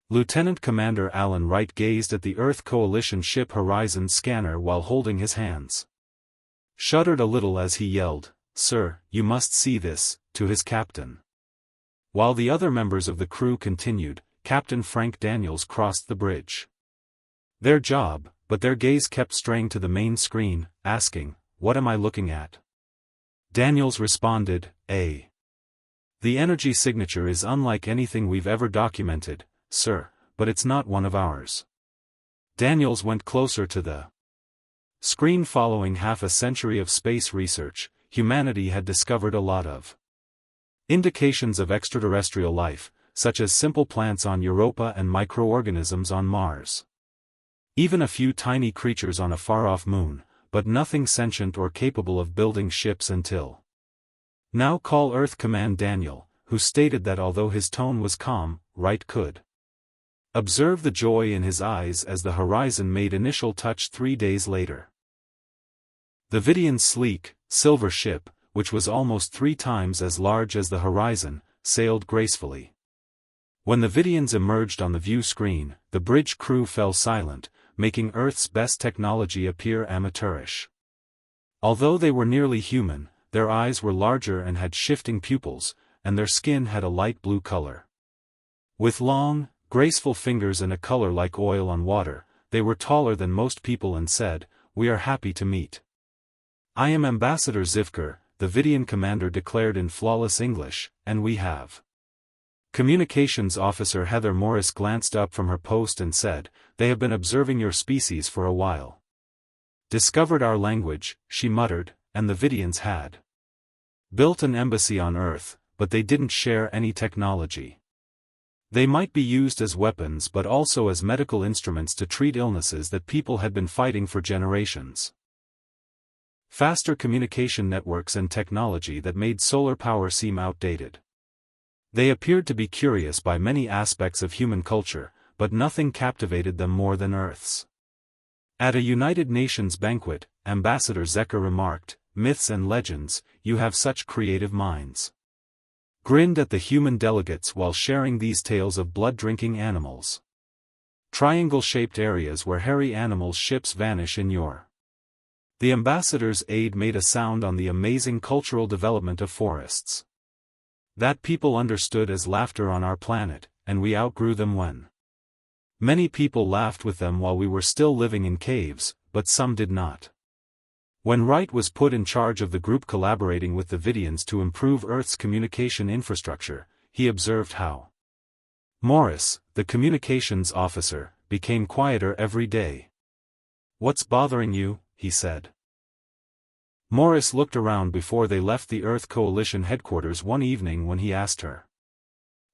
Lieutenant Commander Alan Wright gazed at the Earth Coalition ship Horizon scanner while holding his hands. Shuddered a little as he yelled, "Sir, you must see this," to his captain. While the other members of the crew continued, Captain Frank Daniels crossed the bridge. Their job, but their gaze kept straying to the main screen, asking, "What am I looking at?" Daniels responded, "A. The energy signature is unlike anything we've ever documented, sir, but it's not one of ours." Daniels went closer to the screen. Following half a century of space research, humanity had discovered a lot of indications of extraterrestrial life, such as simple plants on Europa and microorganisms on Mars. Even a few tiny creatures on a far-off moon, but nothing sentient or capable of building ships until now. Call Earth Command Daniel, who stated that although his tone was calm, Wright could observe the joy in his eyes as the Horizon made initial touch 3 days later. The Vidian's sleek, silver ship, which was almost 3 times as large as the Horizon, sailed gracefully. When the Vidians emerged on the view screen, the bridge crew fell silent, making Earth's best technology appear amateurish. Although they were nearly human, their eyes were larger and had shifting pupils, and their skin had a light blue color. With long, graceful fingers and a color like oil on water, they were taller than most people and said, "We are happy to meet." "I am Ambassador Zivker," the Vidian commander declared in flawless English, "and we have." Communications Officer Heather Morris glanced up from her post and said, "They have been observing your species for a while. Discovered our language," she muttered, "and the Vidians had built an embassy on Earth, but they didn't share any technology. They might be used as weapons but also as medical instruments to treat illnesses that people had been fighting for generations. Faster communication networks and technology that made solar power seem outdated. They appeared to be curious by many aspects of human culture, but nothing captivated them more than Earth's." At a United Nations banquet, Ambassador Zecker remarked, "Myths and legends, you have such creative minds." Grinned at the human delegates while sharing these tales of blood-drinking animals. Triangle-shaped areas where hairy animals' ships vanish in your. The ambassador's aide made a sound on the amazing cultural development of forests. That people understood as laughter on our planet, and we outgrew them when. Many people laughed with them while we were still living in caves, but some did not. When Wright was put in charge of the group collaborating with the Vidians to improve Earth's communication infrastructure, he observed how Morris, the communications officer, became quieter every day. "What's bothering you?" he said. Morris looked around before they left the Earth Coalition headquarters one evening when he asked her.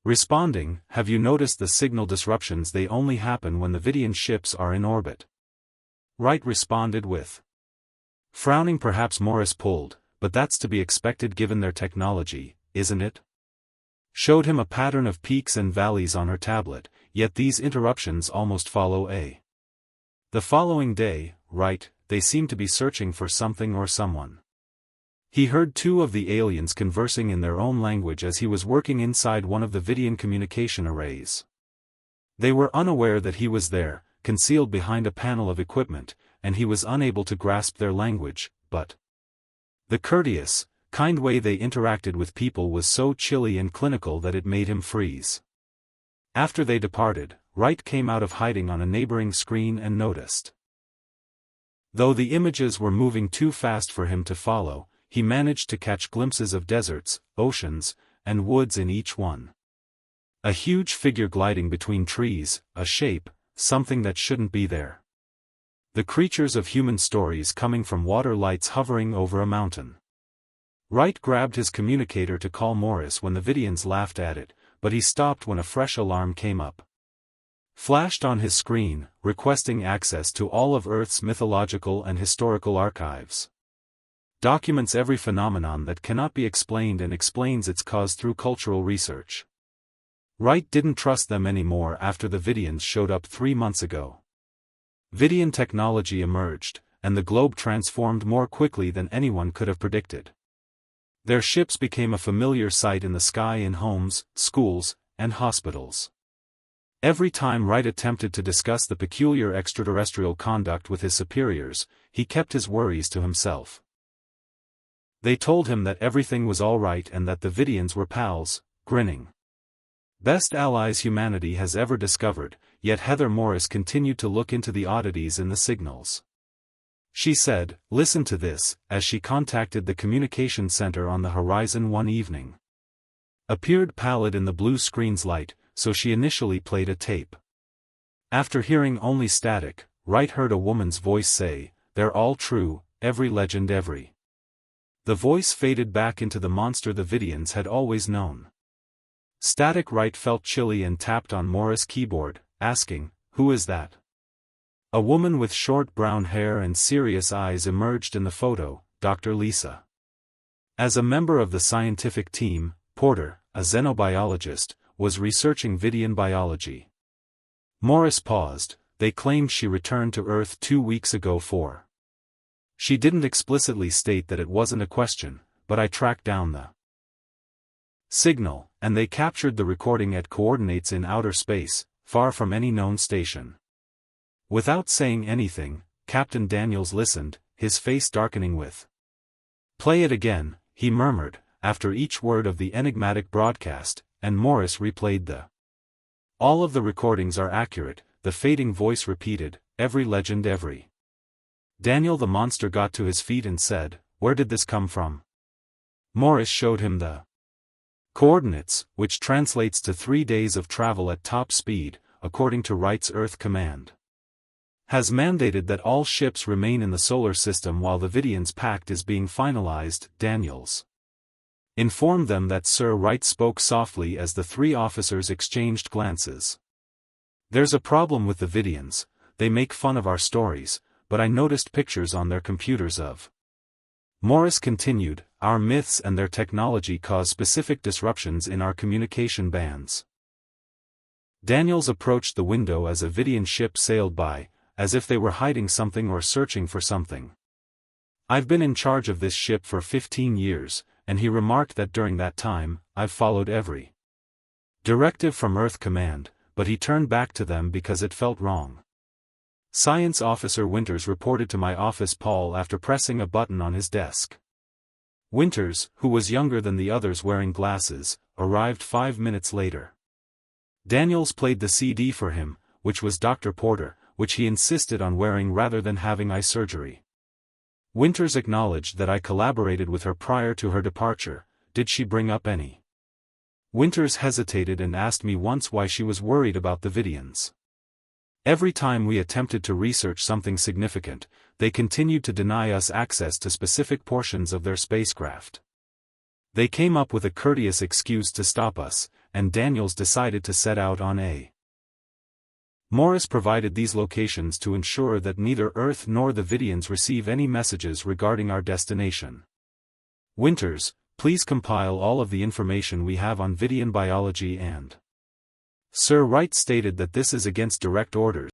Responding, "Have you noticed the signal disruptions? They only happen when the Vidian ships are in orbit." Wright responded with frowning. "Perhaps," Morris pulled, "but that's to be expected given their technology, isn't it?" Showed him a pattern of peaks and valleys on her tablet, yet these interruptions almost follow a. The following day, Wright, "They seem to be searching for something or someone." He heard 2 of the aliens conversing in their own language as he was working inside one of the Vidian communication arrays. They were unaware that he was there, concealed behind a panel of equipment, and he was unable to grasp their language, but the courteous, kind way they interacted with people was so chilly and clinical that it made him freeze. After they departed, Wright came out of hiding on a neighboring screen and noticed. Though the images were moving too fast for him to follow, he managed to catch glimpses of deserts, oceans, and woods in each one. A huge figure gliding between trees, a shape, something that shouldn't be there. The creatures of human stories coming from water, lights hovering over a mountain. Wright grabbed his communicator to call Morris when the Vidians laughed at it, but he stopped when a fresh alarm came up. Flashed on his screen, requesting access to all of Earth's mythological and historical archives. Documents every phenomenon that cannot be explained and explains its cause through cultural research. Wright didn't trust them anymore after the Vidians showed up 3 months ago. Vidian technology emerged, and the globe transformed more quickly than anyone could have predicted. Their ships became a familiar sight in the sky in homes, schools, and hospitals. Every time Wright attempted to discuss the peculiar extraterrestrial conduct with his superiors, he kept his worries to himself. They told him that everything was all right and that the Vidians were pals, grinning. Best allies humanity has ever discovered, yet Heather Morris continued to look into the oddities in the signals. She said, "Listen to this," as she contacted the communication center on the horizon one evening. Appeared pallid in the blue screen's light, so she initially played a tape. After hearing only static, Wright heard a woman's voice say, "They're all true, every legend every." The voice faded back into the monster the Vidians had always known. Static Wright felt chilly and tapped on Morris' keyboard, asking, "Who is that?" A woman with short brown hair and serious eyes emerged in the photo, Dr. Lisa. As a member of the scientific team, Porter, a xenobiologist, was researching Vidian biology. Morris paused. They claimed she returned to Earth 2 weeks ago for. She didn't explicitly state that it wasn't a question, but I tracked down the signal, and they captured the recording at coordinates in outer space, far from any known station. Without saying anything, Captain Daniels listened, his face darkening with. "Play it again," he murmured, after each word of the enigmatic broadcast, and Morris replayed the. "All of the recordings are accurate," the fading voice repeated, "every legend every." Daniel the monster got to his feet and said, "Where did this come from?" Morris showed him the coordinates, which translates to 3 days of travel at top speed, according to Wright's Earth Command. Has mandated that all ships remain in the solar system while the Vidians' pact is being finalized, Daniels informed them that Sir Wright spoke softly as the 3 officers exchanged glances. "There's a problem with the Vidians, they make fun of our stories, but I noticed pictures on their computers of." Morris continued, "Our myths and their technology cause specific disruptions in our communication bands." Daniels approached the window as a Vidian ship sailed by, as if they were hiding something or searching for something. "I've been in charge of this ship for 15 years, and he remarked that during that time, I've followed every directive from Earth Command, but he turned back to them because it felt wrong." Science Officer Winters reported to my office Paul after pressing a button on his desk. Winters, who was younger than the others wearing glasses, arrived 5 minutes later. Daniels played the CD for him, which was Dr. Porter, which he insisted on wearing rather than having eye surgery. Winters acknowledged that I collaborated with her prior to her departure. Did she bring up any? Winters hesitated and asked me once why she was worried about the Vidians. Every time we attempted to research something significant, they continued to deny us access to specific portions of their spacecraft. They came up with a courteous excuse to stop us, and Daniels decided to set out on a. Morris provided these locations to ensure that neither Earth nor the Vidians receive any messages regarding our destination. Winters, please compile all of the information we have on Vidian biology and. Sir Wright stated that this is against direct orders,